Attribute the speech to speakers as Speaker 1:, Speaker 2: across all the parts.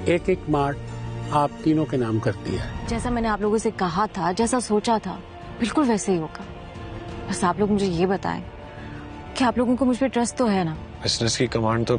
Speaker 1: एक एक मार्ट आप तीनों के नाम कर दिया है।
Speaker 2: जैसा मैंने आप लोगों से कहा था, जैसा सोचा था, बिल्कुल वैसे ही होगा। बस आप लोग मुझे ये बताएं कि आप लोगों को मुझ पे ट्रस्ट तो है ना?
Speaker 3: बिजनेस की कमांड तो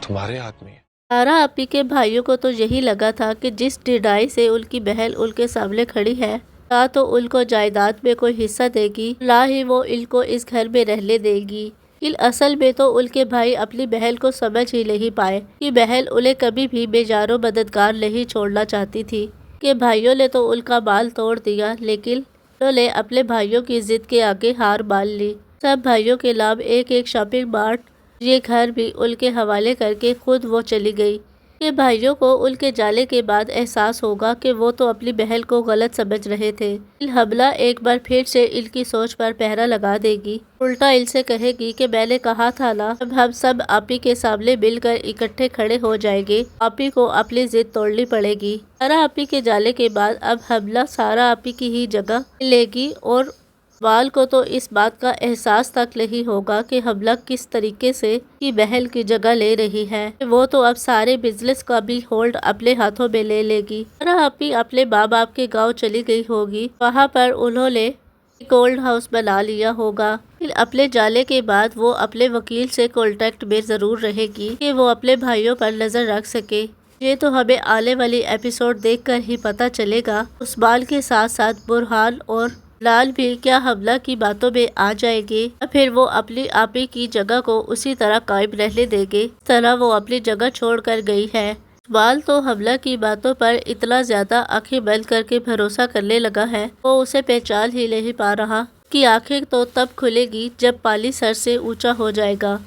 Speaker 3: तुम्हारे हाथ में है।
Speaker 4: सारा आपी के भाइयों को तो यही लगा था कि जिस ढिढाई से उनकी बहन उनके सामने खड़ी है, ना तो उनको जायदाद में कोई हिस्सा देगी, ना ही वो इनको इस घर में रहने देगी। असल में तो उनके भाई अपनी बहन को समझ ही नहीं पाए कि बहन उन्हें कभी भी बेजारो मददगार नहीं छोड़ना चाहती थी। कि भाइयों ने तो उनका बाल तोड़ दिया, लेकिन उन्होंने अपने भाइयों की जिद के आगे हार मान ली। सब भाइयों के नाम एक एक शॉपिंग मार्ट, ये घर भी उनके हवाले करके खुद वो चली गई। कि भाइयों को उनके जाने के बाद एहसास होगा कि वो तो अपनी बहन को गलत समझ रहे थे। हमला एक बार फिर से इनकी सोच पर पहरा लगा देगी। उल्टा इनसे कहेगी कि मैंने कहा था ना, अब हम सब आपी के सामने मिलकर इकट्ठे खड़े हो जाएंगे, आपी को अपनी जिद तोड़नी पड़ेगी। सारा आपी के जाने के बाद अब हमला सारा आपी की ही जगह लेगी और वाल को तो इस बात का एहसास तक नहीं होगा कि हमला किस तरीके से की बहन की जगह ले रही है। वो तो अब सारे बिजनेस का भी होल्ड अपने हाथों में ले लेगी। सारा आपी अपने माँ बाप के गांव चली गई होगी। वहाँ पर उन्होंने एक ओल्ड हाउस बना लिया होगा। फिर अपने जाने के बाद वो अपने वकील से कॉन्टेक्ट में जरूर रहेगी कि वो अपने भाइयों पर नजर रख सके। ये तो हमें आने वाली एपिसोड देखकर ही पता चलेगा। उस्मान के साथ साथ बुरहान और लाल भी क्या हमला की बातों में आ जाएंगे, फिर वो अपनी आपी की जगह को उसी तरह कायम रहने देंगे इस तरह वो अपनी जगह छोड़कर गई है। उस्मान तो हमला की बातों पर इतना ज्यादा आंखें बंद करके भरोसा करने लगा है, वो उसे पहचान ही नहीं पा रहा कि आंखें तो तब खुलेगी जब पानी सर से ऊंचा हो जाएगा।